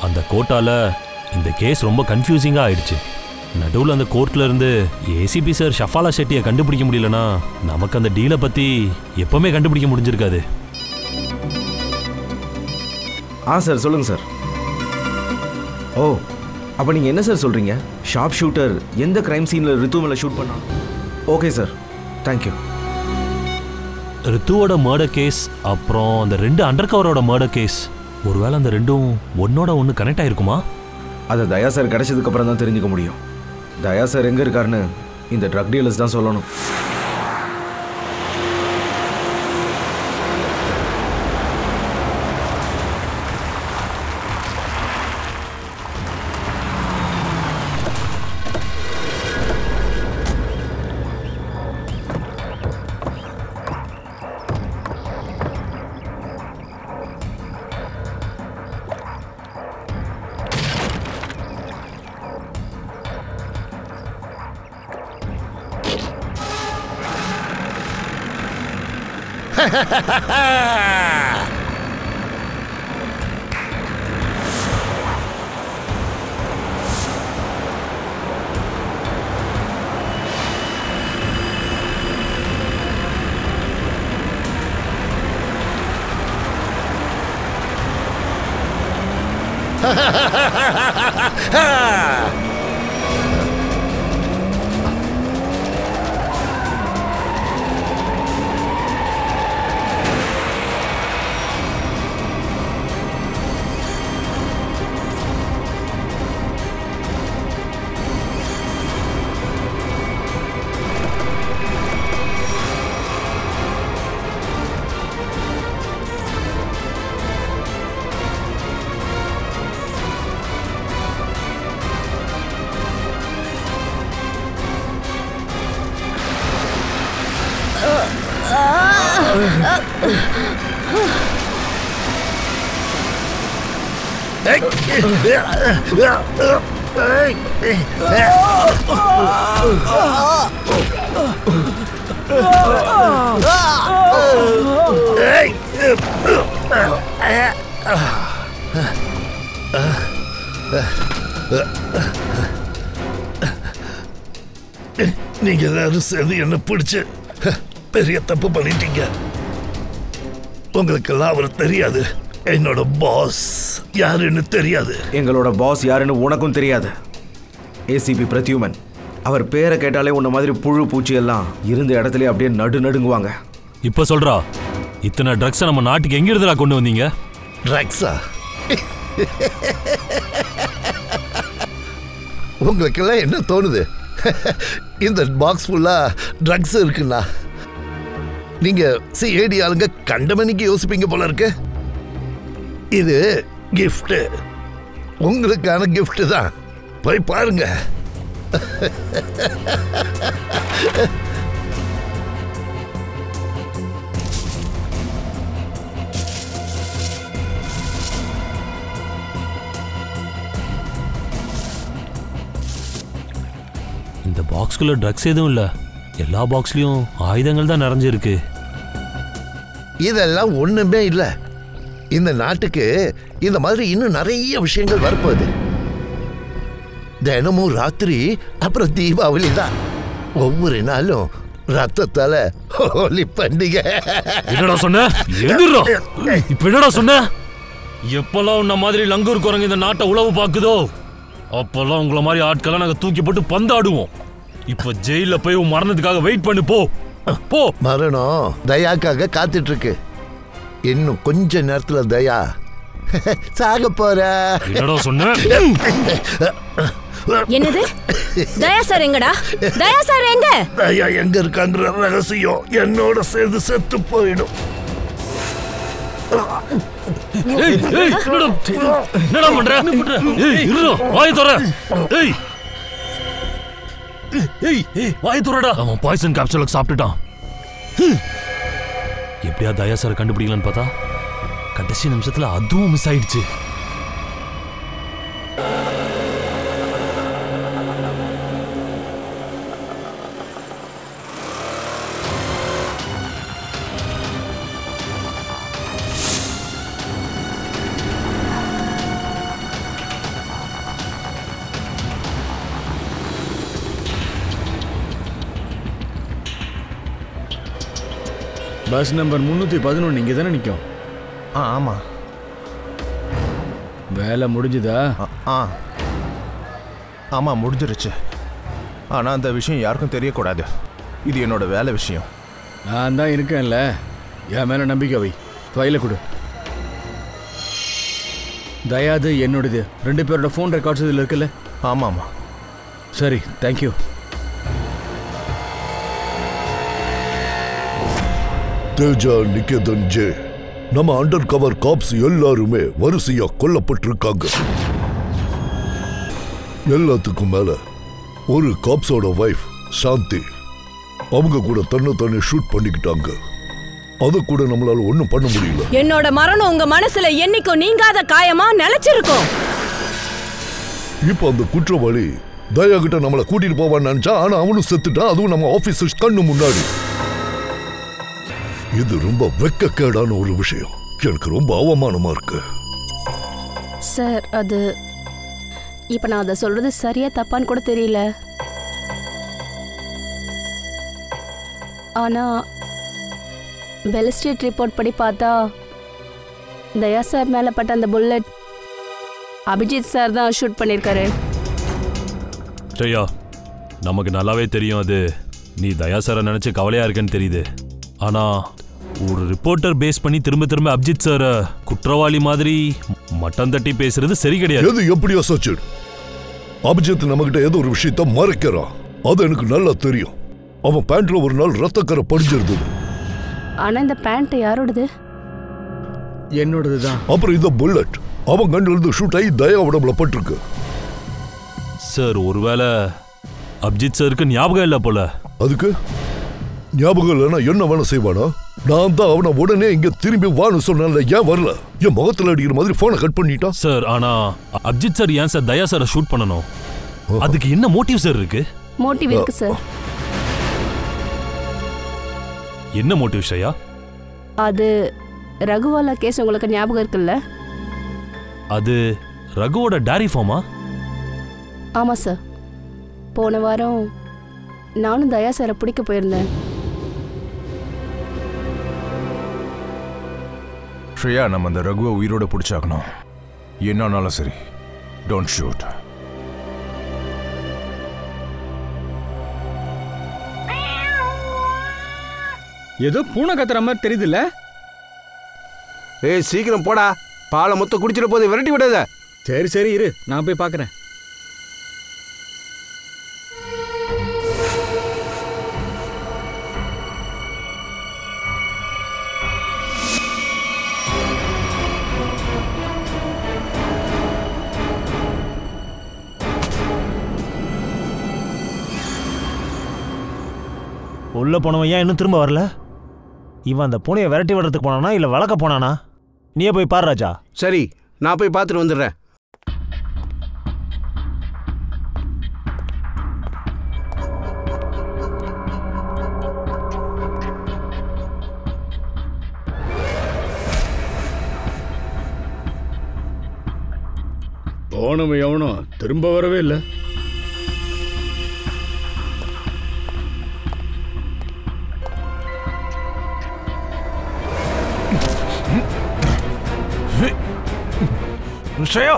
அந்த கோர்ட்டால இந்த கேஸ் ரொம்ப கன்ஃபியூசிங்கா ஆயிடுச்சு. நடுவில் அந்த கோர்ட்ல இருந்து ஏசிபி சார் ஷஃபாலா ஷெட்டியை கண்டுபிடிக்க முடியலனா நமக்கு அந்த டீலை பத்தி எப்பவுமே கண்டுபிடிக்க முடிஞ்சிருக்காது. சார் சொல்லுங்க சார். ஓ, அப்போ நீங்கள் என்ன சார் சொல்கிறீங்க? ஷார்ப் ஷூட்டர் எந்த கிரைம் சீனில் ரித்து மேலே ஷூட் பண்ணா? Okay sir, thank you. ரித்துவோட மர்டர் கேஸ் அப்புறம் அந்த 2 அண்டர் கவரோட மர்டர் கேஸ், ஒருவேளை அந்த ரெண்டும் ஒன்னோட ஒன்று கனெக்ட் ஆயிருக்குமா? அதை தயா சார் கிடைச்சதுக்கப்புறம் தான் தெரிஞ்சுக்க முடியும். தயா சார் எங்கே இருக்காருன்னு இந்த ட்ரக் டீலர்ஸ் தான் சொல்லணும். நீங்க எல்லாரும் சேர்ந்து என்ன பிடிச்சு பெரிய தப்பு பண்ணிட்டீங்க. உங்களுக்கெல்லாம் அவர் தெரியாது. என்னோட பாஸ் யாருன்னு தெரியாது. எங்களோட பாஸ் யாருன்னு உனக்கும் தெரியாது. ஏசிபி பிரத்யுமன். அவர் பேரை கேட்டாலே உன்ன மாதிரி புழு பூச்சி எல்லாம் இருந்த இடத்துல அப்படியே நடுங்குவாங்க. இப்ப சொல்றா, இத்தனை ட்ரக்ஸை நம்ம நாட்டுக்கு எங்க இருந்துடா கொண்டு வந்தீங்க? ட்ரக்ஸா? உங்களுக்கெல்லாம் என்ன தோணுது? இந்த பாக்ஸ் ஃபுல்லா ட்ரக்ஸ் இருக்குண்ணா. நீங்க சிஐடி ஆளுங்க கண்டமணிக்கு யோசிப்பீங்க போல இருக்கு. இது கிஃப்ட், உங்களுக்கான கிஃப்ட் தான். போய் பாருங்க. இந்த பாக்ஸ்குள்ள ட்ரக்ஸ் எதுவும் இல்ல, எல்லா பாக்ஸ்லயும் ஆயுதங்கள் தான் நிறைஞ்சிருக்கு. இதெல்லாம் ஒண்ணுமே இல்ல. இந்த நாட்டுக்கு இந்த மாதிரி இன்னும் நிறைய விஷயங்கள் வரப்போகுது. தினமும் ராத்திரி அப்புறம் தீபாவளி தான். ஒவ்வொரு நாளும் ரத்தத்தால ஹோலி பண்டிகை. என்னடா சொன்ன? இப்ப என்னடா சொன்ன? எப்பெல்லாம் உன்ன மாதிரி லங்கூர் குரங்கு இந்த நாட்டை உளவு பாக்குதோ அப்பெல்லாம் உங்களை மாதிரி ஆட்களை நாங்க தூக்கி போட்டு பந்தாடுவோம். இப்ப ஜெயில போய் உன் மரணத்துக்காக வெயிட் பண்ணு. போ போ. மரணம் தயாக்காக காத்துட்டு இருக்கு. இன்னும் கொஞ்ச நேரத்துல தயா சாக போற. என்னடா சொன்ன? என்னது? தயா சார் எங்கடா? தயா சார் எங்க? தயா எங்க இருக்கான்ற ரகசியம் என்னோட சேர்ந்து செத்து போயிடும். என்னடா பண்ற? வாய் தர. வாய் தரடா. அவன் பாய்சன் கேப்சூல் சாப்பிட்டுட்டான். எப்படியா தயா சார் கண்டுபிடிக்கலான்னு பார்த்தா கடைசி நிமிஷத்துல அதுவும் மிஸ் ஆயிடுச்சு. பஸ் நம்பர் 311 இங்கே தானே நிற்கும். ஆமாம். வேலை முடிஞ்சுதா? ஆமாம் முடிஞ்சிருச்சு. ஆனால் அந்த விஷயம் யாருக்கும் தெரியக்கூடாது. இது என்னோட வேலை விஷயம். நான் தான் இருக்கேன்ல, என் மேலே நம்பிக்கை வை. ஃபைலை கொடு. தயாது என்னோடது. 2 பேரோட ஃபோன் ரெக்கார்ட்ஸ் இதில் இருக்குல்ல? ஆமாம். சரி, தேங்க்யூ. தேஜா, நிகேதன், ஜே, நம்ம அண்டர் கவர் காப்ஸ் எல்லாருமே வரிசையா கொல்லப்பட்டிருக்காங்க. எல்லாத்துக்கும் மேல ஒரு காப்ஸோட வைஃப் சாந்தி, அவங்க கூட தன்னை ஷூட் பண்ணிக்கிட்டாங்க. அத கூட நம்மளால ஒண்ணும் பண்ண முடியல. என்னோட மரணம் உங்க மனசுல என்னைக்கும் நீங்காத காயமா நிலைச்சிருக்கும். இப்ப அந்த குற்றவாளி தயா கிட்ட நம்மளை கூட்டிட்டு போவான்னு நினைச்சா, ஆனா அவனும் செத்துட்டான். அதுவும் நம்ம ஆபீசர்ஸ் கண்ணு முன்னாடி. இது ரொம்ப வெக்கக்கேடான ஒரு விஷயம். எனக்கு ரொம்ப அவமானமா இருக்கு. சார், அது இப்ப நான் அதை சொல்றது சரியா தப்பான்னு கூட தெரியல. ஆனா பெலிஸ்ட்ரேட் ரிப்போர்ட் படி பார்த்தா தயா சார் மேல பட்ட அந்த புல்லட் அபிஜித் சார் தான் ஷூட் பண்ணியிருக்காரு. ஸ்ரேயா, நமக்கு நல்லாவே தெரியும் அது நீ தயா சாரை நினைச்சு கவலையா இருக்குன்னு தெரியுது. ஆனா ஒரு ரிப்போர்ட்டர் பேஸ் பண்ணி திரும்ப திரும்ப அபிஜித் சார குற்றவாளி மாதிரி மட்டம் தட்டி பேசுறது சரி கிடையாது. எது எப்படியோ சச்சின், அபிஜித் நம்மகிட்ட ஏதோ ஒரு விஷயத்த மறைக்கிறான். அது எனக்கு நல்லா தெரியும். அவன் பேண்ட்ல ஒரு நாள் ரத்தக்கரை படிஞ்சிருந்தது. ஆனா இந்த பேண்ட் யாரோடது? என்னோடது தான். அப்புறம் இந்த புல்லட் அவன் கண்ணுல இருந்து ஷூட் ஆகி தயா உடம்புல பட்டிருக்கு. சார், ஒருவேளை அபிஜித் சாருக்கு ஞாபகம் இல்லை போல. அதுக்கு ஞாபகம் இல்லைன்னா என்ன வேணா செய்வானா? நான் தான் அவனை உடனே இங்க திரும்பி வான்னு சொன்னால, ஏன் வரல? என் முகத்துல அடிக்கிற மாதிரி போனை கட் பண்ணிட்டான். சார், ஆனா அபிஜித் சார் ஏன் சார் தயா சாரை ஷூட் பண்ணணும்? அதுக்கு என்ன மோட்டிவ் சார் இருக்கு? மோட்டிவ் இருக்கு சார். என்ன மோட்டிவ் ஷயா? அது ரகுவாலா கேஸ் உங்களுக்கு ஞாபகம் இருக்குல்ல? அது ரகுவோட டைரி ஃபார்மா? ஆமா சார். போன வாரம் நானும் தயா சாரை பிடிக்க போயிருந்தேன். ஸ்ரேயா, நம்ம அந்த ரகுவை உயிரோட பிடிச்சாக்கணும். என்னானாலும் சரி, டோன்ட் ஷூட். ஏதோ பூனை கத்துற மாதிரி தெரியுதுல்ல? ஏய், சீக்கிரம் போடா. பாலை மொத்தம் குடிச்சிட போது, விரட்டி விடாத. சரி சரி இரு, நான் போய் பார்க்குறேன். உள்ள போனவன் ஏன் இன்னும் திரும்ப வரல? இவன் அந்த பூனையை விரட்டி விடுறதுக்கு போனானா இல்லை வளர்க்க போனானா? நீயே போய் பாரு ராஜா. சரி, நான் போய் பார்த்துட்டு வந்துடுறேன். போனவன் எவனும் திரும்ப வரவே இல்லை. ஸ்ரேயா,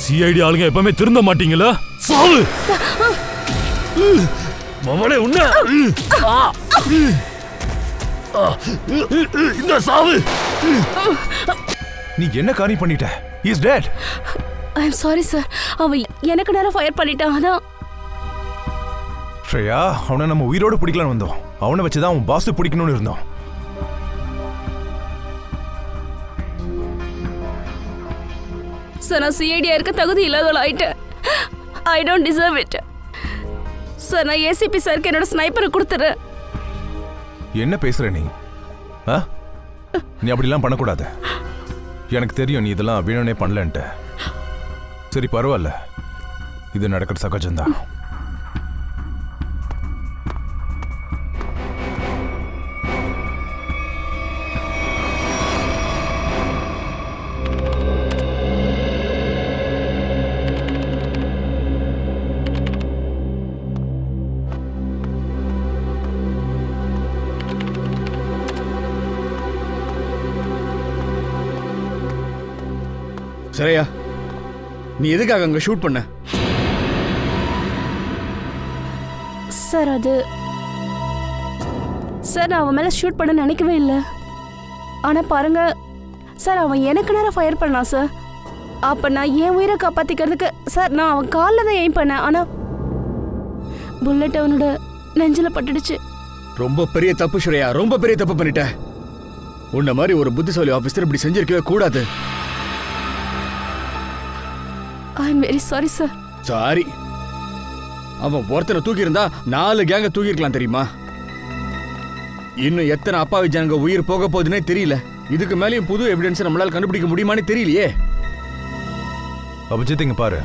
சிஐடி ஆளுங்க எப்பவுமே திருந்த மாட்டீங்களா? சாவு மவளே, உன்ன இந்த சாவு. நீ என்ன காரியம் பண்ணிட்ட? He is dead. I am sorry sir. அவன் எனக்கு நேரம் ஃபயர் பண்ணிட்டான். அதான். ஸ்ரேயா, அவனை நம்ம உயிரோடு பிடிக்கலான்னு வந்தோம். அவனை வச்சுதான் அவன் பாஸ் பிடிக்கணும்னு இருந்தோம். சார், நான் சிஐடியா இருக்க தகுதி இல்லாதவள் ஆயிட்டேன். I don't deserve it. Sir, நான் ஏசிபி சாருக்கு என்னோட ஸ்னைப்பரை கொடுத்துறேன். என்ன பேசுற நீ? நீ அப்படிலாம் பண்ணக்கூடாது. எனக்கு தெரியும் நீ இதெல்லாம் வேணும்னே பண்ணலன்ட்டு. சரி பரவாயில்ல, இது நடக்கிற சகஜம்தான். சரியா, நீ எதுக்காக அங்க ஷூட் பண்ண? சார் நான் அவன் மேல ஷூட் பண்ண நினைக்கவே இல்லை. ஆனா பாருங்க சார், அவன் எனக்கு நேரம் ஃபயர் பண்ணான் சார். அப்ப நான் என் உயிரை காப்பாத்திக்கிறதுக்கு சார் நான் அவன் காலில் தான் எய்ம் பண்ணேன். ஆனா புல்லட் அவனோட நெஞ்சில பட்டுடுச்சு. ரொம்ப பெரிய தப்பு ஸ்ரேயா, ரொம்ப பெரிய தப்பு பண்ணிட்ட. உன்ன மாதிரி ஒரு புத்திசாலி ஆபீசர் இப்படி செஞ்சிருக்கவே கூடாது. I am very sorry sir. Sorry. அவன் ஒருத்தனை தூக்கி இருந்தா 4 கேங்க தூக்கி இருக்கலாம் தெரியுமா? இன்னும் எத்தனை அப்பாவி ஜனங்க உயிர் போக போகுதுன்னே தெரியல. இதுக்கு மேலேயும் புது எவிடன்ஸ் நம்மளால கண்டுபிடிக்க முடியுமான்னு தெரியலையே. அபிஜித் இங்க பாரு,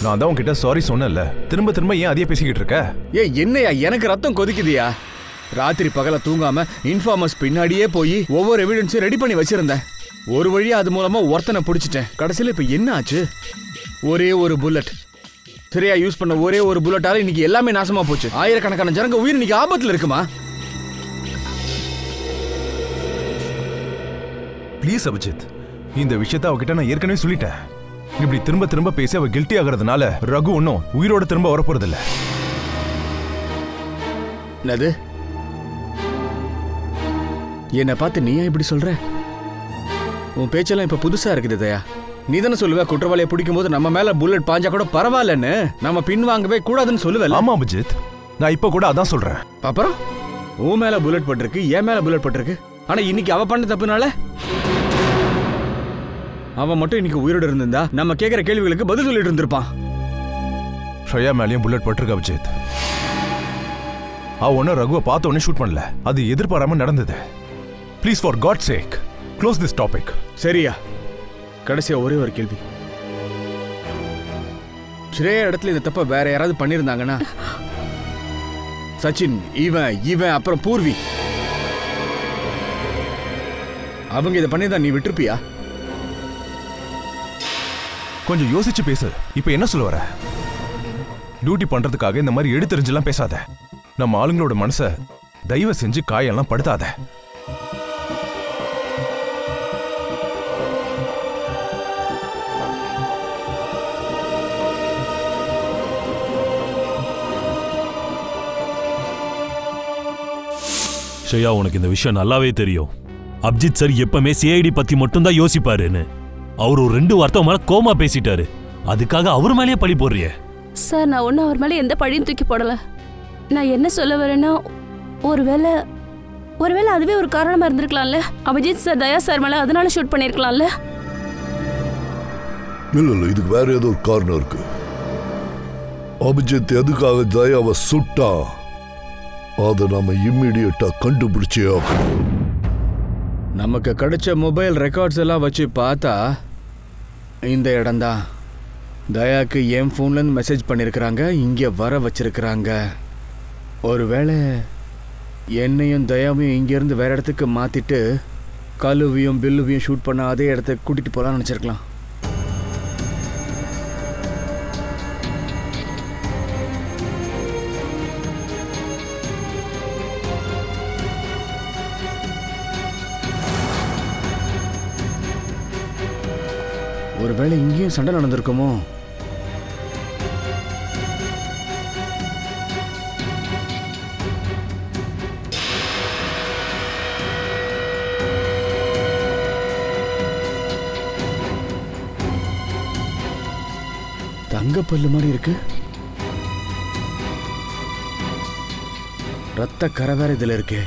நான் தான் உன்கிட்ட சாரி சொன்னேன்ல, திரும்ப திரும்ப ஏன் அதையே பேசிக்கிட்டு இருக்க? என்னையா எனக்கு ரத்தம் கொதிக்குதியா? ராத்திரி பகல தூங்காம இன்ஃபார்மர்ஸ் பின்னாடியே போய் ஒவ்வொரு எவிடன்ஸையும் ரெடி பண்ணி வச்சிருந்தேன். ஒரு வழியா அது மூலமா ஒருத்தனை பிடிச்சிட்டேன். கடைசியில் இப்ப என்ன ஆச்சு? ஒரே ஒரு புல்லட், சரியா யூஸ் பண்ண ஒரே ஒரு புல்லட்டால இன்னைக்கு எல்லாமே நாசமா போச்சு. ஆயிரக்கணக்கான ஜனங்க உயிர் இன்னைக்கு ஆபத்துல இருக்குமா? ப்ளீஸ் அபிஜித், இந்த விஷயத்தை அவகிட்ட நான் ஏற்கனவே சொல்லிட்டேன். இப்படி திரும்ப திரும்ப பேசி அவ கில்ட்டி ஆகிறதுனால ரகு ஒன்னும் உயிரோட திரும்ப வரப்போறது இல்ல. என்னது? என்னை பார்த்து நீ ஏன் இப்படி சொல்ற? உன் பேச்செல்லாம் இப்ப புதுசா இருக்குது தயா. நீ தானே சொல்லுவ குற்றவாளியை பிடிக்கும் போது நம்ம மேல புல்லட் பாஞ்சா கூட பரவாயில்லன்னு, நம்ம பின் வாங்கவே கூடாதுன்னு சொல்லுவேன். ஆமா அபிஜித், நான் இப்ப கூட அதான் சொல்றேன். அப்புறம் உன் மேல புல்லட் பட்டிருக்கு, என் மேல புல்லட் பட்டிருக்கு. ஆனா இன்னைக்கு அவ பண்ண தப்புனால அவன் மட்டும் இன்னைக்கு உயிரோடு இருந்திருந்தா நம்ம கேட்கிற கேள்விகளுக்கு பதில் சொல்லிட்டு இருந்திருப்பான். ஸ்ரேயா மேலேயும் புல்லட் பட்டிருக்கு அபிஜித். அவ ஒன்னும் ரகுவை பார்த்த உடனே ஷூட் பண்ணல, அது எதிர்பாராம நடந்தது. Please for God sake close this topic. சரியா, கடைசியா ஒரே ஒரு கேள்வி. ஸ்ரேயா இடத்துல இந்த தப்ப வேற யாராவது பண்ணிருந்தாங்கன்னா, சச்சின், இவன் அப்புறம் பூர்வி, அவங்க இதை பண்ணிருந்தா நீ விட்டுருப்பியா? கொஞ்சம் யோசிச்சு பேசு. இப்ப என்ன சொல்ல வர? டியூட்டி பண்றதுக்காக இந்த மாதிரி எடுத்தெறிஞ்செல்லாம் பேசாத. நம்ம ஆளுங்களோட மனசை தயவு செஞ்சு காயெல்லாம் படுத்தாத. ஸ்ரேயா, உனக்கு இந்த விஷயம் நல்லாவே தெரியும். அபிஜித் சார் எப்பவுமே சிஐடி பத்தி மட்டும் தான் யோசிப்பாருன்னு. அவர் ஒரு 2 வார்த்தை மேல கோமா பேசிட்டாரு. அதுக்காக அவர் மேலேயே பழி போடுறிய? சார் நான் ஒன்னும் அவர் மேலே எந்த பழியும் தூக்கி போடல. நான் என்ன சொல்ல வரேன்னா, ஒருவேளை அதுவே ஒரு காரணமா இருந்திருக்கலாம்ல. அபிஜித் சார் தயா சார் மேல அதனால ஷூட் பண்ணிருக்கலாம்ல. இல்ல, இதுக்கு வேற ஏதோ ஒரு காரணம் இருக்கு. அபிஜித் எதுக்காக தயாவை சுட்டா அதை நாம இம்மிடியட்டா கண்டுபிடிச்சே ஆகணும். நமக்கு கிடைச்ச மொபைல் ரெக்கார்ட்ஸ் எல்லாம் வச்சு பார்த்தா இந்த இடம்தான். தயாக்கு என் ஃபோன்லேருந்து மெசேஜ் பண்ணியிருக்கிறாங்க, இங்கே வர வச்சிருக்கிறாங்க. ஒருவேளை என்னையும் தயாவையும் இங்கேருந்து வேற இடத்துக்கு மாற்றிட்டு கலுவையும் பில்லுவையும் ஷூட் பண்ண அதே இடத்துக்கு கூட்டிகிட்டு போகலான்னு நினச்சிருக்கலாம். ஒருவேளை இங்கேயும் சண்டை நடந்திருக்குமோ? தங்கப்பல்லு மாதிரி இருக்கு. ரத்த கரை வேற இதுல இருக்கு.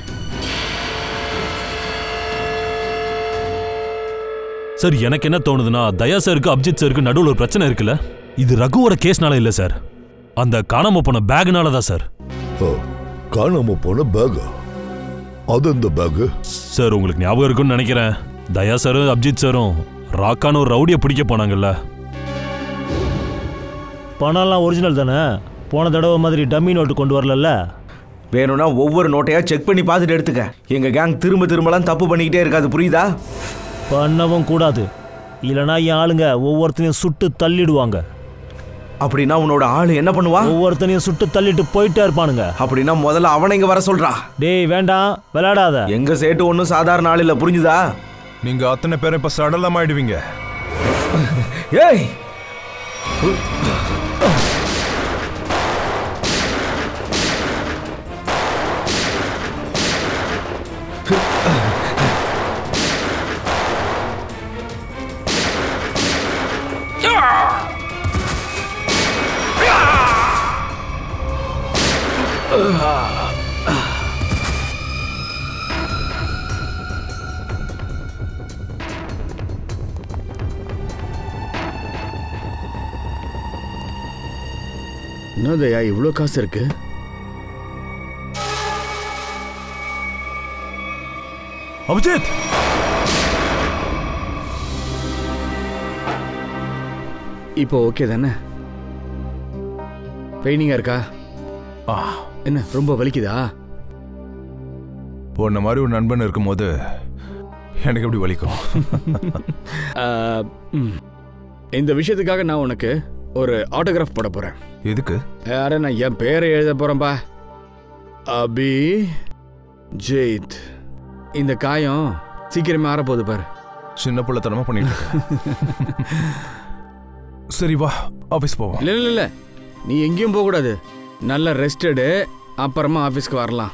சார், எனக்கு என்ன தோணுதுன்னா, தயா சாருக்கு அபிஜித் சாருக்கு நடுவில் ஒரு பிரச்சனை இருக்குல்ல. இது ரகுவோட கேஸ்னால இல்ல சார், அந்த காணாம போன பேக்னால தான் சார். காணாம போன பேக்? அது அந்த பேக்? சார் உங்களுக்கு ஞாபகம் இருக்குன்னு நினைக்கிறேன். தயா சாரும் அபிஜித் சாரும் ராக்கான ஒரு ரவுடியை பிடிக்க போனாங்கல்ல. பணம்லாம் ஒரிஜினல் தானே? போன தடவை மாதிரி டம்மி நோட்டு கொண்டு வரல. வேணும்னா ஒவ்வொரு நோட்டையா செக் பண்ணி பார்த்துட்டு எடுத்துக்க. எங்க கேங் திரும்பலாம் தப்பு பண்ணிக்கிட்டே இருக்காது, புரியுதா? பண்ணவும் கூடாது, இல்லைனா என் ஆளுங்க ஒவ்வொருத்தனையும் சுட்டு தள்ளிடுவாங்க. அப்படின்னா உன்னோட ஆளு என்ன பண்ணுவா? ஒவ்வொருத்தனையும் சுட்டு தள்ளிட்டு போயிட்டே இருப்பானுங்க. அப்படின்னா முதல்ல அவனை இங்க வர சொல்றா. டேய் வேண்டாம், விளையாடாத. எங்க சேட்டு ஒன்றும் சாதாரண ஆள் இல்ல, புரிஞ்சுதா? நீங்க அத்தனை பேரும் இப்ப சடலமாயிடுவீங்க. ஏய் என்னதையா இவ்வளோ காசு இருக்கு? அபிஜித், இப்போ ஓகே தானே? பெயினிங்கா இருக்கா? என்ன ரொம்ப வலிக்குதா? உன்ன மாதிரி ஒரு நண்பன் இருக்கும்போது எனக்கு எப்படி வலிக்கும்? இந்த விஷயத்துக்காக நான் உனக்கு ஒரு ஆட்டோகிராஃப் போட போறேன். எதுக்கு? யார நான் என் பேரை எழுத போறேன்பா. அபிஜித். இந்த காயம் சீக்கிரமே ஆறப்போகுது பாரு. சின்ன பிள்ளைத்தனமா பண்ணிட்டு சரி வா, ஆஃபீஸ் போவோம். இல்லை இல்லை இல்லை, நீ எங்கேயும் போகக்கூடாது. நல்ல ரெஸ்டடு, அப்புறமா ஆஃபீஸ்க்கு வரலாம்.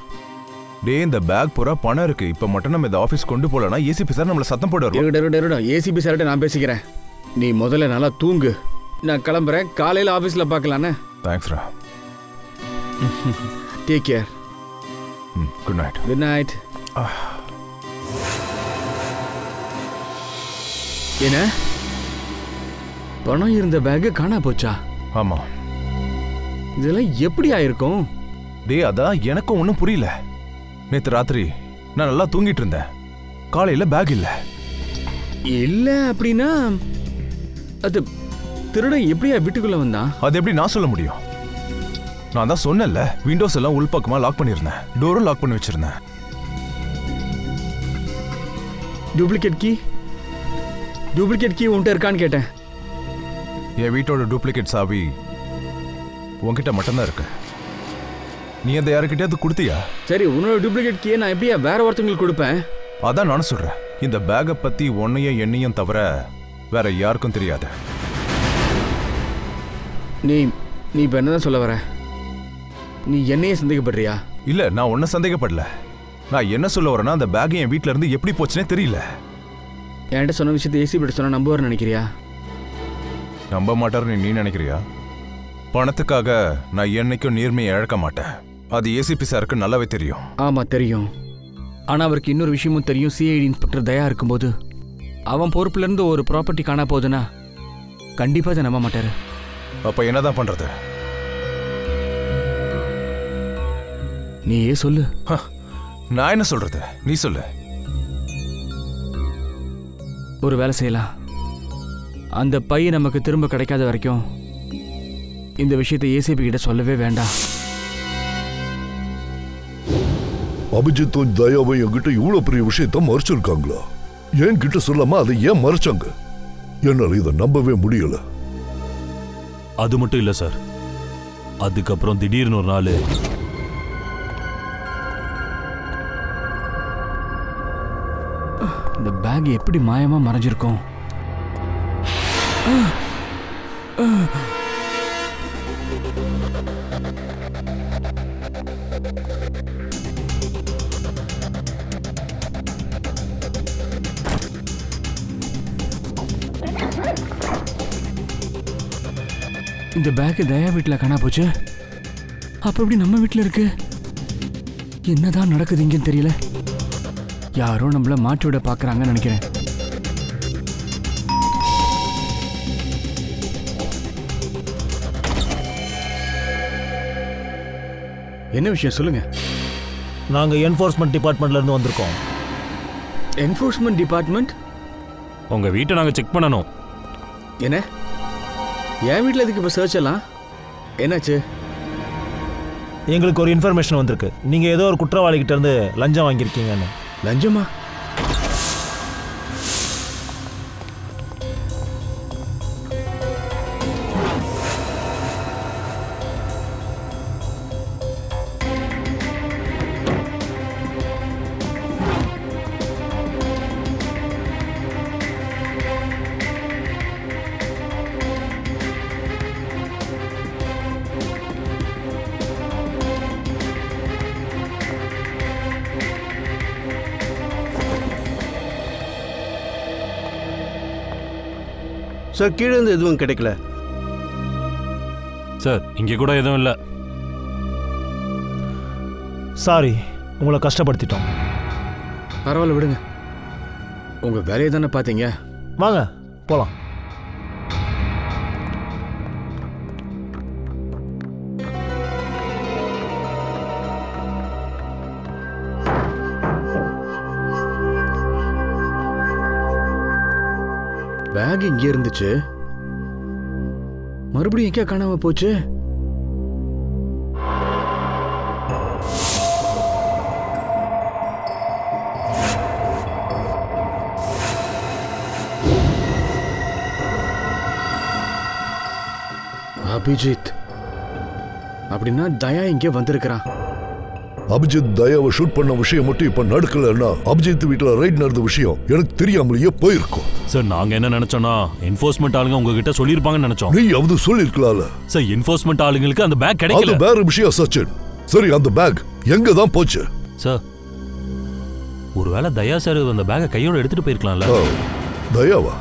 டே, இந்த பேக் பூரா பணம் இருக்கு. இப்போ மட்டும் நம்ம இந்த ஆஃபீஸ் கொண்டு போகலன்னா ஏசிபி சார் நம்மளை சத்தம் போடுவார். ஏசிபி சார்கிட்ட நான் பேசிக்கிறேன். நீ முதல்ல நல்லா தூங்கு. நான் கிளம்புறேன். காலையில் ஆஃபீஸில் பார்க்கலானே. தேங்க்ஸ் ரா. Take care. Good night. Good night. என்ன பணம் இருந்த பேக்கு காணா போச்சா? ஆமா. இதெல்லாம் எப்படி ஆயிருக்கும்? டே, அதான் எனக்கும் ஒன்றும் புரியல. நேற்று ராத்திரி நான் நல்லா தூங்கிட்டு இருந்தேன். காலையில் பேக் இல்லை. இல்லை அப்படின்னா அது திருடன் எப்படியா வீட்டுக்குள்ள வந்தான்? அது எப்படி நான் சொல்ல முடியும்? நான் தான் சொன்னேன்ல, விண்டோஸ் எல்லாம் உள்பக்கமா லாக் பண்ணியிருந்தேன், டோரும் லாக் பண்ணி வச்சிருந்தேன். டூப்ளிகேட் கீ உன்கிட்ட இருக்கான்னு கேட்டேன். என் வீட்டோட டூப்ளிகேட் சாவி உன்கிட்ட மட்டும்தான் இருக்கு. நீ அந்த யாருக்கிட்டே கொடுத்தியா? சரி, உன்னோட டூப்ளிகேட் கீயை நான் எப்படியா வேற ஒருத்தங்களுக்கு கொடுப்பேன்? அதான் நானும் சொல்றேன். இந்த பேக்கை பத்தி உன்னையும் என்னையும் தவிர வேற யாருக்கும் தெரியாது. நீ இப்ப என்னதான் சொல்ல வர? நீ என்னையே சந்தேகப்படுறியா? இல்ல, நான் உன்னை சந்தேகப்படல. நான் என்ன சொல்ல வரேன்னா, அந்த பேக் என் வீட்டுல இருந்து எப்படி போச்சுன்னே தெரியல. என்கிட்ட சொன்ன விஷயத்தை ஏசி பட்டு சொன்னா நம்புவார்னு நினைக்கிறியா? நம்ப மாட்டாருன்னு நீ நினைக்கிறியா? பணத்துக்காக நான் என்னைக்கும் நேர்மையை இழக்க மாட்டேன். அது ஏசிபி சாருக்கு நல்லாவே தெரியும். ஆமா தெரியும். ஆனா அவருக்கு இன்னொரு விஷயமும் தெரியும். சிஐடி இன்ஸ்பெக்டர் தயா இருக்கும்போது அவன் பொறுப்புல இருந்து ஒரு ப்ராப்பர்ட்டி காணா போகுதுன்னா கண்டிப்பா அதை நம்ப மாட்டாரு. அப்ப என்னதான் பண்றது? நீயே சொல்லு. நான் என்ன சொல்றது? நீ சொல்லு. ஒரு வேலை செய்யலாம். அந்த பை நமக்கு திரும்ப கிடைக்காத வரைக்கும் இந்த விஷயத்தை ஏசிபி கிட்ட சொல்லவே வேண்டாம். அபிஜித்தும் தயாவும் என்கிட்ட இவ்வளவு பெரிய விஷயத்த மறைச்சிருக்காங்களா? என்கிட்ட சொல்லாம அதை ஏன் மறைச்சாங்க? என்னால இதை நம்பவே முடியல. அது மட்டும் இல்ல சார், அதுக்கப்புறம் திடீர்னு ஒரு நாள் இந்த பேக் எப்படி மாயமா மறைஞ்சிருக்கும்? இந்த பேக் தயா வீட்டில் காணா போச்சு. அப்ப எப்படி நம்ம வீட்டில் இருக்கு? என்னதான் நடக்குது இங்கன்னு தெரியல. யாரோ நம்மள மாற்றி விட பாக்குறாங்கன்னு நினைக்கிறேன். என்ன விஷயம் சொல்லுங்க. நாங்க என்ஃபோர்ஸ்மெண்ட் டிபார்ட்மெண்ட்ல இருந்து வந்திருக்கோம். Enforcement department? உங்க வீட்டை நாங்க செக் பண்ணணும். என்ன என் வீட்டில் எதுக்கு இப்போ சர்ச் எல்லாம்? என்னாச்சு? எங்களுக்கு ஒரு இன்ஃபர்மேஷன் வந்திருக்கு. நீங்கள் ஏதோ ஒரு குற்றவாளிகிட்ட இருந்து லஞ்சம் வாங்கியிருக்கீங்கன்னு. லஞ்சமா? சார் கீழே இருந்து எதுவும் கிடைக்கல சார். இங்கே கூட எதுவும் இல்லை. சாரி, உங்களை கஷ்டப்படுத்திட்டோம். பரவாயில்ல விடுங்க. உங்கள் வேலையை தானே பார்த்தீங்க. வாங்க போகலாம். பேக் இங்கே இருந்துச்சு, மறுபடியும் எங்கே காணாம போச்சு? அபிஜித், அப்படின்னா தயா இங்கே வந்திருக்கிறான். அபிஜித் தயாவை ஷூட் பண்ண விஷயம் மட்டும் இப்ப நடக்கலன்னா அபிஜித் வீட்டுல ரைட் நடந்த விஷயம் எனக்கு தெரியாமலேயே போயிருக்கும். சார் நாங்க என்ன நினைச்சோம்னா என்ஃபோர்ஸ்மெண்ட் ஆளுங்க உங்ககிட்ட சொல்லிருப்பாங்கன்னு நினைச்சோம். நீ அவது சொல்லிருக்கலாம்ல. சார் என்ஃபோர்ஸ்மெண்ட் ஆளுங்களுக்கு அந்த பேக் கிடைக்கல. அது வேற விஷயம் சச்சின். சரி, அந்த பேக் எங்க தான் போச்சு? சார் ஒருவேளை தயா சார் அந்த பேக்கை கையோட எடுத்துட்டு போயிருக்கலாம்ல. தயாவா?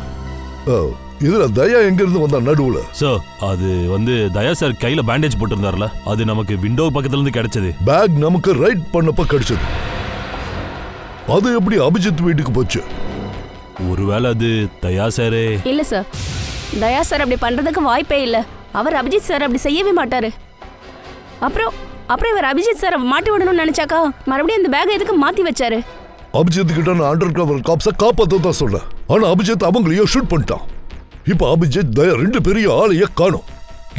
இதுல தயா எங்க இருந்து வந்தா நடுவுல? சார் அது தயா சார் கையில பேண்டேஜ் போட்டிருந்தாருல, அது நமக்கு விண்டோ பக்கத்துல இருந்து கிடைச்சது. பேக் நமக்கு ரைட் பண்ணப்ப கிடைச்சது. அது எப்படி அபிஜித் வீட்டுக்கு போச்சு? ஒருவேளை அது தயா சாரே? இல்ல சார், தயா சார் அப்படி பண்றதுக்கு வாய்ப்பே இல்ல. அவர் அபிஜித் சார் அப்படி செய்யவே மாட்டாரு. அப்புறம் இவர் அபிஜித் சார் மாட்டி விடணும்னு நினைச்சாக்கா மறுபடியும் அந்த பேக் எதுக்கு மாத்தி வச்சாரு? அபிஜித் கிட்ட நான் அண்டர் கவர் காப்ஸ காப்பாத்த தான் சொன்னேன். ஆனா அபிஜித் அவங்களையும் ஷூட் பண்ணிட்டான். இப்ப அபிஜித் தயா ரெண்டு பெரிய ஆளைய காணோம்.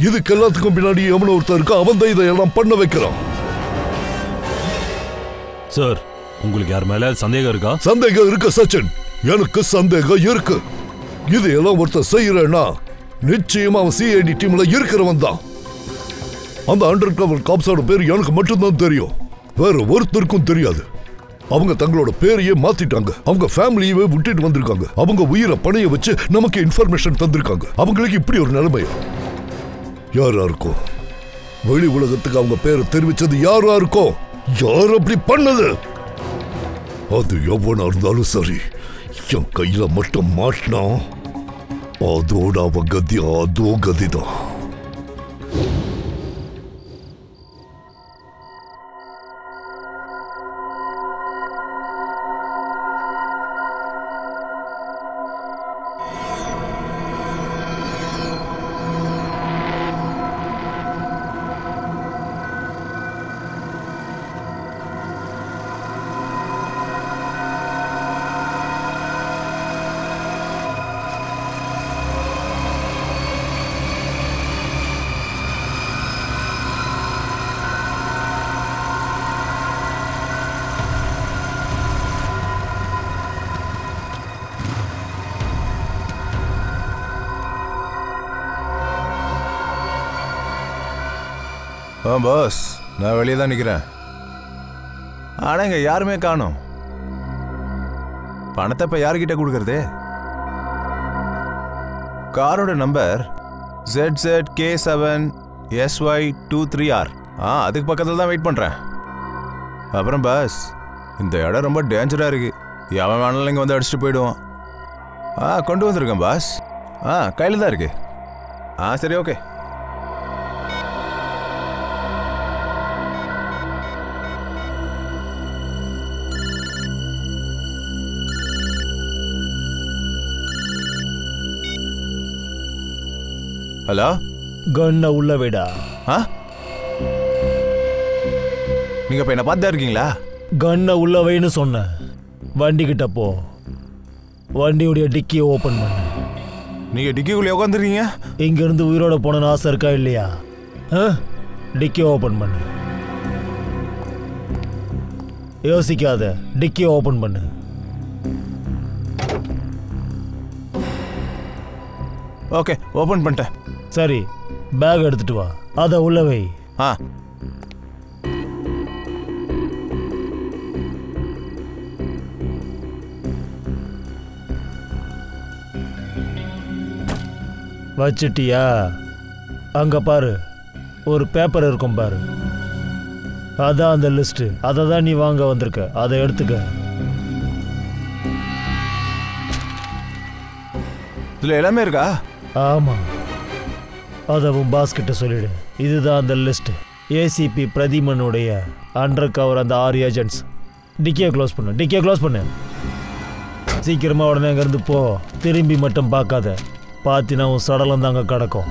இதுக்கு எல்லாத்துக்கும் பின்னாடி எவனோ ஒருத்தர் இருக்கா, அவன் தான் இதெல்லாம் பண்ண வைக்கிறான். சார் உங்களுக்கு யார் மேல சந்தேகம் இருக்கா? சந்தேகம் இருக்கு சச்சின், எனக்கு சந்தேகம் இருக்கு. இது எல்லாம் ஒருத்தர் செய்யறேன்னா நிச்சயமா அவன் சிஐடி டீம்ல இருக்கிறவன் தான். அந்த அண்டர் கவர் காப்ஸோட பேர் எனக்கு மட்டும்தான் தெரியும், வேற ஒருத்தருக்கும் தெரியாது. அவங்க தங்களோட பேரையே மாத்திட்டாங்க. அவங்க ஃபேமிலியவே விட்டுட்டு வந்திருக்காங்க. அவங்க உயிரை பணைய வச்சு நமக்கு இன்ஃபர்மேஷன் தந்திருக்காங்க. அவங்களுக்கு இப்படி ஒரு நிலைமை யாரா இருக்கும்? வெளி உலகத்துக்கு அவங்க பேரை தெரிவிச்சது யாரா இருக்கும்? யார் அப்படி பண்ணது? அது எவனா இருந்தாலும் சரி, என் கையில மட்டும் மாட்டினா அதோட அவ கதி அதோ கதிதான். பாஸ், நான் வெளியே தான் நிற்கிறேன். ஆனால் இங்கே யாருமே காணோம். பணத்தை இப்போ யாருக்கிட்ட கொடுக்கறது? காரோட நம்பர் ZZK7SY23R. அதுக்கு பக்கத்தில் தான் வெயிட் பண்ணுறேன். அப்புறம் பாஸ், இந்த இடம் ரொம்ப டேஞ்சராக இருக்குது. எவன் வேணாலும் இங்கே வந்து அடிச்சுட்டு போயிடுவான். கொண்டு வந்திருக்கேன் பாஸ். கையில் தான் இருக்கு. சரி, ஓகே. ஹலோ, கண்ண உள்ள விடா. நீங்க இப்ப என்ன பார்த்தா இருக்கீங்களா? கண்ண உள்ள வைன்னு சொன்ன. வண்டி கிட்ட போ. வண்டியுடைய டிக்கியை ஓப்பன் பண்ணு. நீங்க டிக்கிக்குள்ளே உட்காந்துருக்கீங்க. இங்கிருந்து உயிரோட போகணும்னு ஆசை இருக்கா இல்லையா? டிக்கியை ஓப்பன் பண்ணு. யோசிக்காத, டிக்கியை ஓப்பன் பண்ணு. ஓகே, ஓப்பன் பண்ணிட்டேன். சரி, பேக் எடுத்துட்டு வா. அதை உள்ள வை. வச்சிட்டியா? அங்க பாரு, ஒரு பேப்பர் இருக்கும் பாரு. அதான் அந்த லிஸ்ட். அதை தான் நீ வாங்க வந்திருக்க. அதை எடுத்துக்க. இதுல எல்லாமே இருக்கா? ஆமா, அதை உன் பாஸ் கிட்ட சொல்லிடு. இதுதான் அந்த லிஸ்ட். ஏசிபி பிரதிமனுடைய அண்டர் கவர் அந்த 6 ஏஜென்ட்ஸ். டிக்கியை க்ளோஸ் பண்ணு. டிக்கியை க்ளோஸ் பண்ணு. சீக்கிரமா உடனே அங்கேருந்து போ. திரும்பி மட்டும் பார்க்காத. பார்த்தினா உன் சடலம் தாங்க கிடக்கும்.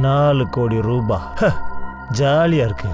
$4 கோடி. ஜாலியா இருக்கு.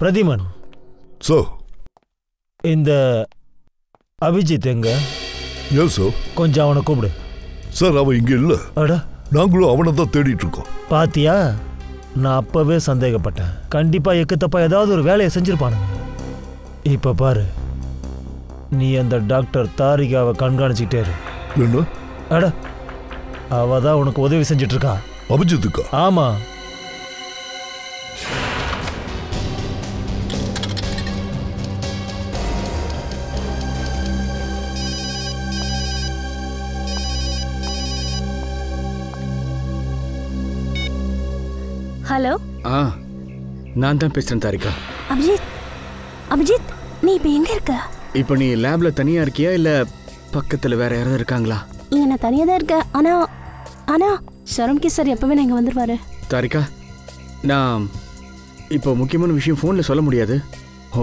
பிரதிமன் சார், இந்த அபிஜித் எங்க? Yes sir. கொஞ்சம் அவனை கூப்பிடு. சார், அவன் இங்க இல்ல. அட, நாங்களும் அவனை தான் தேடிட்டு இருக்கோம். பாத்தியா, நான் அப்பவே சந்தேகப்பட்டேன். கண்டிப்பா எக்கு தப்பா ஏதாவது ஒரு வேலையை செஞ்சிருப்பானுங்க. இப்ப பாரு, நீ அந்த டாக்டர் தாரிகாவை கண்காணிச்சுக்கிட்டே இரு. என்ன? அட, அவ தான் உனக்கு உதவி செஞ்சிட்டு இருக்கா. அபிஜித்துக்கா? ஆமா. ஹலோ. நான் தான் பேசுறேன் தாரிகா. அபிஜித், அபிஜித், நீ இப்போ எங்க இருக்க? இப்போ நீ லேப்ல தனியா இருக்கியா இல்ல பக்கத்துல வேற யாராவது இருக்காங்களா? இங்க நான் தனியா தான் இருக்கேன். ஆனா ஷரம்கி சார் எப்பவே நான் இங்க வந்துருவாரு. தாரிகா, நான் இப்போ முக்கியமான விஷயம் ஃபோன்ல சொல்ல முடியாது.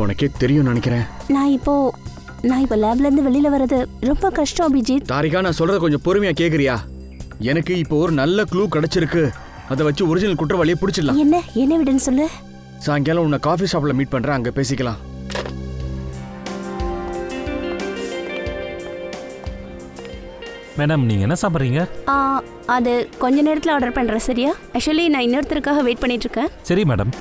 உனக்கே தெரியும் நினைக்கிறேன். நான் இப்போ லேப்ல இருந்து வெளியில வர்றது ரொம்ப கஷ்டம் அபிஜித். தாரிகா, நான் சொல்றத கொஞ்சம் பொறுமையா கேக்குறியா? எனக்கு இப்போ ஒரு நல்ல க்ளூ கிடைச்சிருக்கு. அதை வச்சு ஒரிஜினல் குற்றவாளியை பிடிச்சிடலாம். என்ன விடுன்னு சொல்லு. சாயங்காலம் உன்னை காஃபி ஷாப்ல மீட் பண்றேன், அங்க பேசிக்கலாம். மேடம், நீங்க என்ன சாப்பிட்றீங்க? அது கொஞ்ச நேரத்தில் ஆர்டர் பண்றேன். சரியா? ஆக்சுவலி நான் இன்னொருத்தருக்காக வெயிட் பண்ணிட்டு இருக்கேன். சரி மேடம்.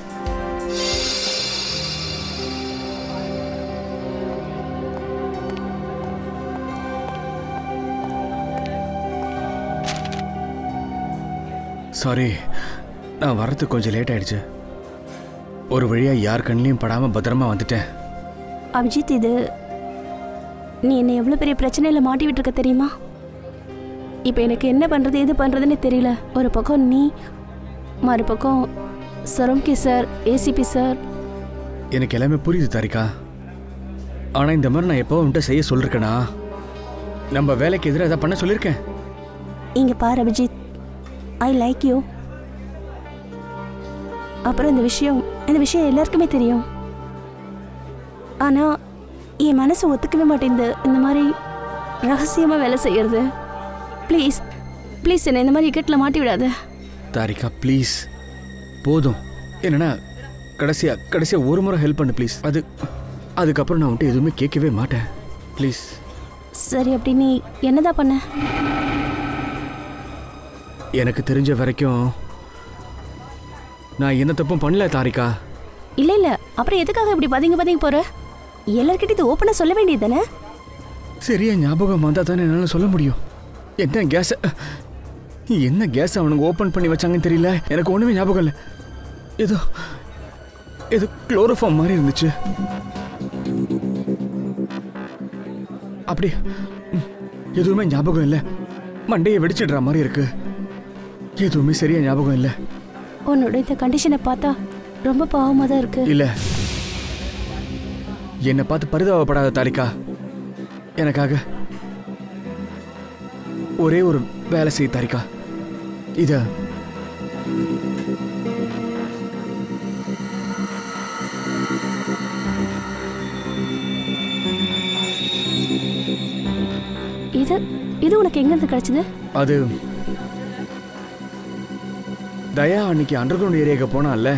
சாரி, நான் வர்றதுக்கு கொஞ்சம் லேட் ஆயிடுச்சு. ஒரு வழியா யார் கண்ணிலையும் படாம பத்திரமா வந்துட்டேன். அபிஜித், இது நீ என்ன எவ்வளவு பெரிய பிரச்சனையில மாட்டி விட்டுருக்க தெரியுமா? இப்போ எனக்கு என்ன பண்றது எது பண்றதுன்னு தெரியல. ஒரு பக்கம் நீ, மறுபக்கம் சரம்கி சார், ஏசிபி சார். எனக்கு எல்லாமே புரியுது தாரிகா. ஆனா இந்த மாதிரி நான் எப்போ உன்கிட்ட செய்ய சொல்லிருக்கேனா? நம்ம வேலைக்கு எதிராக எதாவது பண்ண சொல்லியிருக்கேன்? இங்க பாரு அபிஜித், ஐ லைக் யூ. அப்புறம் இந்த விஷயம் எல்லாருக்குமே தெரியும். ஆனா என் மனசு ஒத்துக்கவே மாட்டேங்குது இந்த மாதிரி ரகசியமா வேலை செய்யறது. ப்ளீஸ் ப்ளீஸ் என்ன இந்த மாதிரி இக்கட்டில் மாட்டி விடாத. தாரிகா ப்ளீஸ், போதும். என்னன்னா கடைசியா ஒரு முறை ஹெல்ப் பண்ணு ப்ளீஸ். அதுக்கப்புறம் நான் உன்கிட்ட எதுவுமே கேட்கவே மாட்டேன் ப்ளீஸ். சரி, அப்படி நீ என்னதான் பண்ண? எனக்கு தெரிஞ்ச வரைக்கும் நான் என்ன தப்பும் பண்ணல தாரிகா. இல்ல, அப்புறம் எதுக்காக இப்படி பதுங்கி போற? எல்லார்கிட்ட இது ஓப்பனா சொல்ல வேண்டியது தானே? சரியா ஞாபகம் வந்தா தானே என்னால சொல்ல முடியும். என்ன கேஸ் அவனுங்க ஓப்பன் பண்ணி வச்சாங்கன்னு தெரியல. எனக்கு ஒண்ணுமே ஞாபகம் இல்லை. ஏதோ குளோரோஃபார்ம் மாதிரி இருந்துச்சு. அப்படி எதுவுமே ஞாபகம் இல்லை. மண்டையை வெடிச்சிடுற மாதிரி இருக்கு. எதுவுமே சரியா ஞாபகம் இல்லை. உன்னோட இந்த கண்டிஷனை பார்த்தா ரொம்ப பாவமாக தான் இருக்கு. இல்லை, என்னை பார்த்து பரிதாபப்படாத தாரிகா. எனக்காக ஒரே ஒரு வேலை செய்ய தாரிகா. இத இது இது உனக்கு எங்கிருந்து கிடைச்சது? அது தயா அன்னைக்கு அண்டர் கிரவுண்ட் ஏரியாவுக்கு போனான்ல,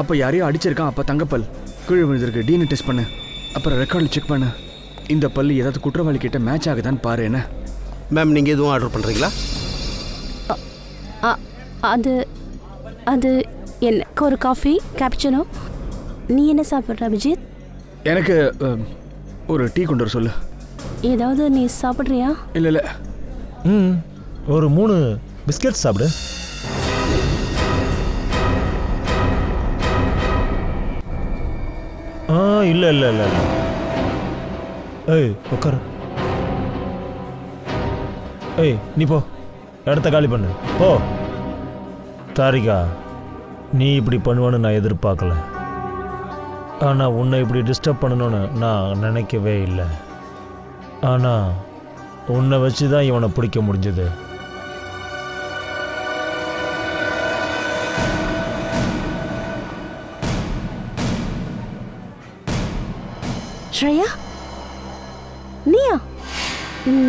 அப்போ யாரையும் அடிச்சிருக்கான். அப்போ தங்கப்பல் கீழே விழுந்திருக்கு. டிஎன்ஏ டெஸ்ட் பண்ணு, அப்புறம் ரெக்கார்டில் செக் பண்ணு. இந்த பல்லு ஏதாவது குற்றவாளி கிட்ட மேட்ச் ஆகுதான்னு பாரு. என்ன மேம், நீங்கள் எதுவும் ஆர்டர் பண்ணுறீங்களா? அது அது எனக்கு ஒரு காஃபி கேப்சினோ. நீ என்ன சாப்பிட்ற அபிஜித்? எனக்கு ஒரு டீ கொண்டு வர சொல்லு. ஏதாவது நீ சாப்பிட்றியா? இல்லை இல்லை. ஒரு 3 பிஸ்கெட் சாப்பிடு. இல்லை இல்லை இல்லை இல்லை. ஏய் உட்காரு. ஏய் நீ போ, இடத்த காலி பண்ணு போ. தாரிகா, நீ இப்படி பண்ணுவான்னு நான் எதிர்பார்க்கல. ஆனால் உன்னை இப்படி டிஸ்டர்ப் பண்ணணும்னு நான் நினைக்கவே இல்லை. ஆனால் உன்னை வச்சு தான் இவனை பிடிக்க முடிஞ்சது. ஸ்ரேயா, நீயா?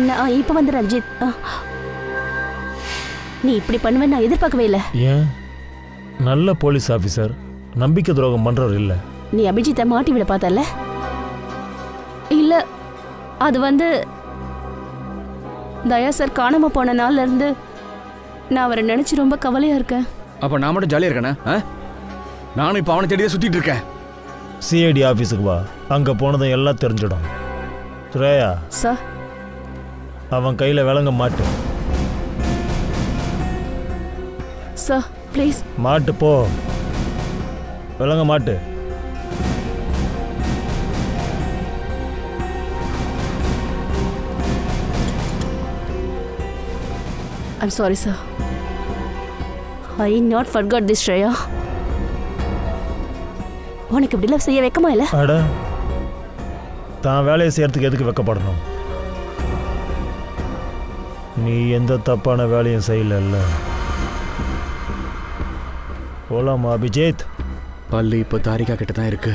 நான் இப்போ வந்துடுறேன் அபிஜித். நீ இப்படி பண்ணுவேன்னு நான் எதிர்பார்க்கவே இல்லை. ஏன்? நல்ல போலீஸ் ஆஃபீஸர், நம்பிக்கை துரோகம் பண்ணுறவர் இல்லை. நீ அபிஜித்தை மாட்டி விட பார்த்தல? இல்லை, அது தயா சார் காணாமல் போன நாள்ல இருந்து நான் அவரை நினச்சி ரொம்ப கவலையாக இருக்கேன். அப்போ நான் மட்டும் ஜாலியாக இருக்கேனா? நானும் இப்போ அவனை தேடியே சுற்றிட்டு இருக்கேன். சிஐடி ஆஃபீஸுக்கு வா, அங்கே போனதும் எல்லாம் தெரிஞ்சிடும். ஸ்ரேயா சார், அவன் கையில் விளங்க மாட்டு. Sir please. மாட்டு போ, விளங்க மாட்டு. I'm sorry sir. I not forgot this, Shreya. உனக்கு இப்படிலாம் செய்ய வைக்கமா இல்லை? அட, தான் வேலையை செய்யறதுக்கு எதுக்கு வைக்கப்படணும்? நீ எந்த தப்பான வேலையும் செய்யல. போலாமா அபிஜித்? பல்லு இப்போ தாரிகா கிட்ட தான் இருக்கு.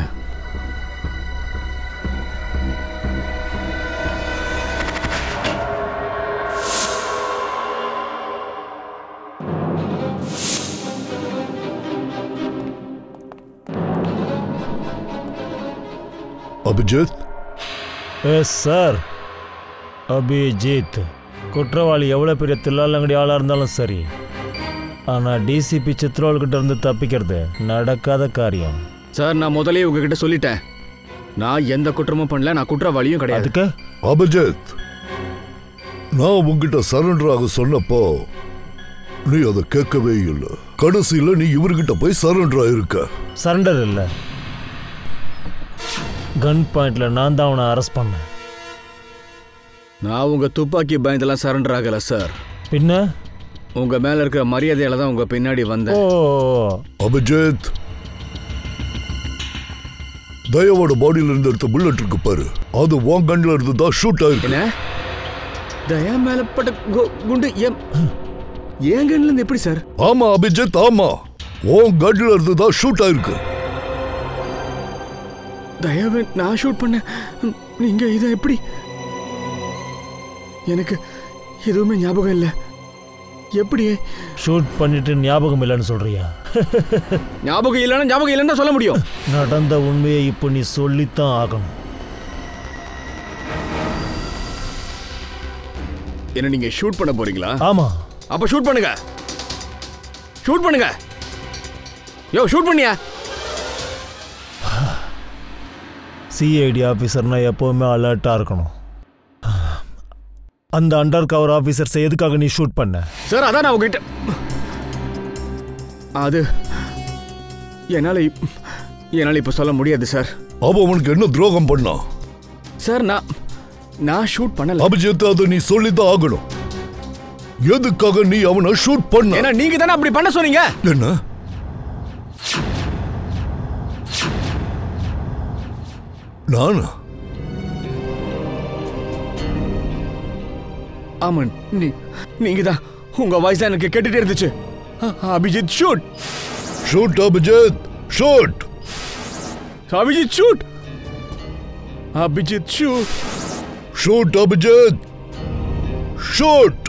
அபிஜித்? Yes sir. அபிஜித், குற்றவாளி எவ்வளோ பெரிய தில்லாலங்கடி ஆளாக இருந்தாலும் சரி, ஆனால் டிசிபி சித்ரோல்கிட்ட இருந்து தப்பிக்கிறது நடக்காத காரியம். சார், நான் முதலே உங்ககிட்ட சொல்லிட்டேன், நான் எந்த குற்றமும் பண்ணல, நான் குற்றவாளியும் கிடையாது. அபிஜித், நான் உங்ககிட்ட சரண்டர் ஆக சொன்னப்போ நீ அதை கேட்கவே இல்லை. கடைசியில் நீ இவர்கிட்ட போய் சரண்டர் ஆயிருக்க. சரண்டர் இல்லை, கன் பாயிண்ட்ல நான் தான் அவனை அரெஸ்ட் பண்ணேன். நான் உங்க துப்பாக்கி பயந்தெல்லாம் சரண்டர் ஆகல சார். பின்ன உங்க மேல இருக்கிற மரியாதையால தான் உங்க பின்னாடி வந்தேன். அபிஜித், தயாவோட பாடியில இருந்து எடுத்த புல்லட் இருக்கு பாரு, அது உன் கண்ணில் இருந்து தான் ஷூட் ஆயிருக்கு. என்ன? தயா மேல பட்ட குண்டு என் கண்ணில இருந்து எப்படி சார்? ஆமா அபிஜித், ஆமா, உன் கண்ணில் இருந்து தான் ஷூட் ஆயிருக்கு. தயாவை நான் ஷூட் பண்ண, நீங்க இதை எப்படி? எனக்கு எதுவுமே ஞாபகம் இல்லை. எப்படி ஷூட் பண்ணிட்டு ஞாபகம் இல்லைன்னு சொல்றியா? ஞாபகம் இல்லைன்னு சொல்ல முடியும். நடந்த உண்மையை இப்போ நீ சொல்லித்தான் ஆகணும். என்ன நீங்க ஷூட் பண்ண போறீங்களா? ஆமா. அப்ப ஷூட் பண்ணுங்க. ஷூட் பண்ணுங்க. யோ, ஷூட் பண்ணியா? சிஐடி ஆஃபீஸர்னா எப்போவுமே அலர்ட்டாக இருக்கணும். அந்த அண்டர் கவர் ஆஃபீஸர்ஸை எதுக்காக நீ ஷூட் பண்ண? சார், அதான் நான் உங்ககிட்ட, அது என்னால் இப்போ சொல்ல முடியாது சார். அப்போ அவனுக்கு என்ன துரோகம் பண்ணா? சார், நான் ஷூட் பண்ணல. அபிஜித், அதை நீ சொல்லிதான் ஆகணும். எதுக்காக நீ அவனை ஷூட் பண்ண? ஏன்னா நீங்க தானே அப்படி பண்ண சொன்னீங்க. என்ன? நானா? ஆமன், நீங்க தான். உங்க வாய்ஸ் தான் எனக்கு கேட்டுட்டே இருந்துச்சு. Abhijit shoot. Shoot Abhijit, shoot. Abhijit shoot. Abhijit shoot. Shoot Abhijit, shoot.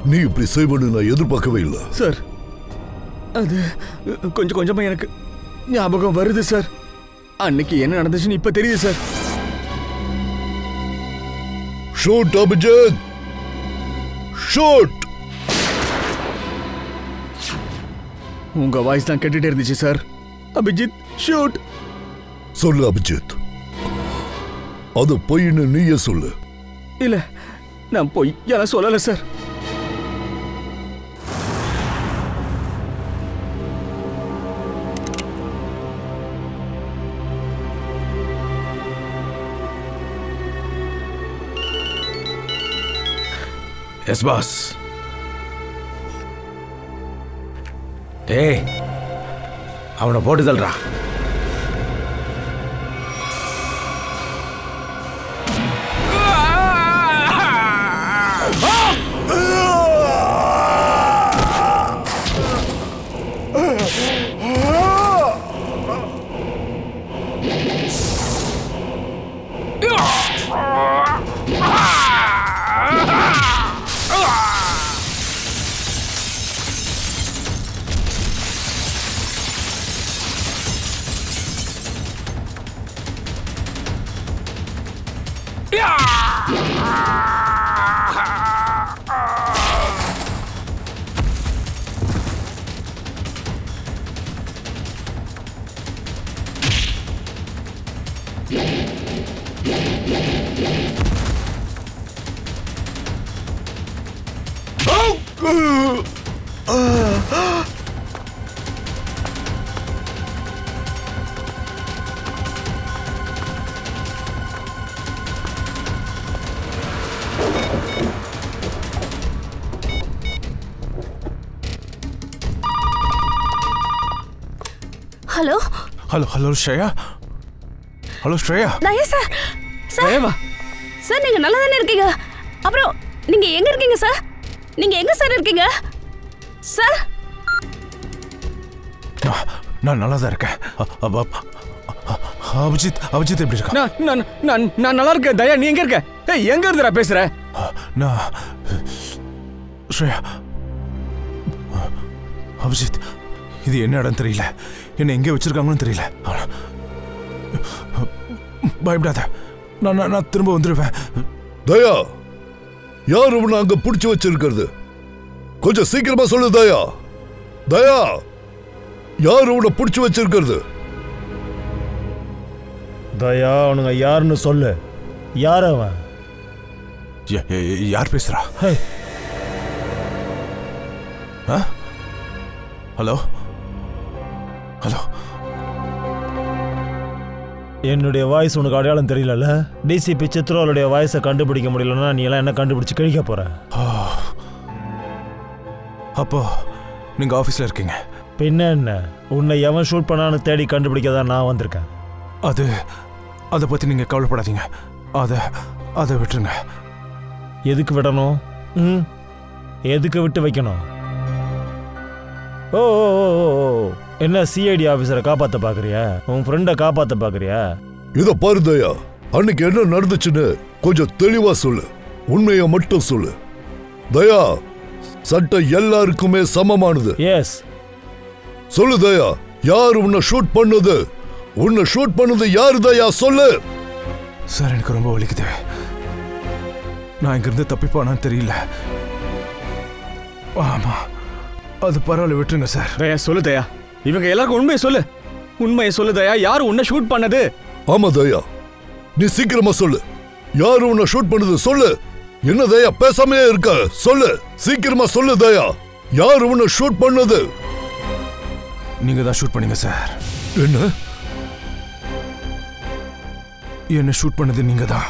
நீ இப்படி செய்வன்னு நான் எதிர்பார்க்கவே இல்லை சார். அது கொஞ்சம் கொஞ்சமா எனக்கு ஞாபகம் வருது சார். அன்னைக்கு என்ன நடந்துச்சுன்னு இப்ப தெரியுது சார். Shoot Abhijit, shoot. உங்க வாய்ஸ் தான் கேட்டுட்டே இருந்துச்சு சார். அபிஜித் ஷூட். சொல்லு அபிஜித், அது பொய்ன்னு நீயே சொல்லு. இல்ல, நான் பொய் எல்லாம் சொல்லல சார். S pass. டேய், அவனை போட்டு தள்ளுறா. Hello hello hello Shreya. Hello Shreya. Daya sir. Sir sir, நீங்க நல்லா தானே இருக்கீங்க? அப்புறம் நீங்க எங்க இருக்கீங்க சார்? நீங்க எங்க சார் இருக்கீங்க சார்? நான் நல்லா தான் இருக்கேன். அபிஜித், அபிஜித் எப்படி இருக்கா? நான் நல்லா இருக்கேன். தயா, நீ எங்க இருக்க? ஏய், எங்க இருந்துடா பேசுற? நான் ஸ்ரேயா. அபிஜித், இது என்ன இடம் தெரியல, என்ன எங்கே வச்சிருக்காங்கன்னு தெரியல. பயப்படாத, நான் திரும்ப வந்துடுவேன். தயா, யார் உன்னை அங்க பிடிச்சு வச்சிருக்கிறது? கொஞ்சம் சீக்கிரமா சொல்லு தயா. தயா, யார் உன்னை பிடிச்சு வச்சிருக்கிறது? தயா, அவனுங்க யாருன்னு சொல்லு. யார் அவன்? யார் பேசுறா? Hello hello. என்னுடைய வாய்ஸ் உனக்கு அடையாளம் தெரியல. டிசிபி சித்ராவுடைய வாய்ஸை கண்டுபிடிக்க முடியலன்னா நீ எல்லாம் என்ன கண்டுபிடிச்சு கழிக்க போற? அப்போ நீங்க ஆபீஸ்ல இருக்கீங்க? பின்ன என்ன, உன்னை எவன் ஷூட் பண்ணான்னு தேடி கண்டுபிடிக்க தான் நான் வந்திருக்கேன். அதை பத்தி நீங்க கவலைப்படாதீங்க. அதை விட்டுருங்க. எதுக்கு விடணும்? எதுக்கு விட்டு வைக்கணும்? ஓ என்ன சிஐடி ஆபீசரை காப்பாத்த பாக்குறியா? உன் ஃப்ரெண்டை காப்பாத்த பாக்குறியா? இத பாரு தயா, அன்னைக்கு என்ன நடந்துச்சுன்னு கொஞ்சம் தெளிவா சொல்லு. உண்மையை மட்டும் சொல்லு தயா. சட்டம் எல்லாருக்குமே சமமானது. எஸ். சொல்லு தயா, யார் உன்னை ஷூட் பண்ணது? உன்னை ஷூட் பண்ணது யாரு தயா? சொல்லு. சார், எனக்கு ரொம்ப வலிக்குது. நான் இங்கிருந்து தப்பிப்பானான்னு தெரியல. ஆமா, அது பரவாயில்ல, விட்டுருங்க சார். தயா, சொல்லு தயா. இவங்க எல்லாருக்கும் உண்மையை சொல்லு. உண்மையை சொல்லு தயா. யாரு உன்னை ஷூட் பண்ணது? ஆமா தயா, நீ சீக்கிரமா சொல்லு. யாரு உன்னை ஷூட் பண்ணது சொல்லு. என்ன தயா பேசாமே இருக்க? சொல்லு, சீக்கிரமா சொல்லு தயா. யாரு உன்னை ஷூட் பண்ணது? நீங்க தான் ஷூட் பண்ணீங்க சார். என்ன? என்ன ஷூட் பண்ணது நீங்க தான்.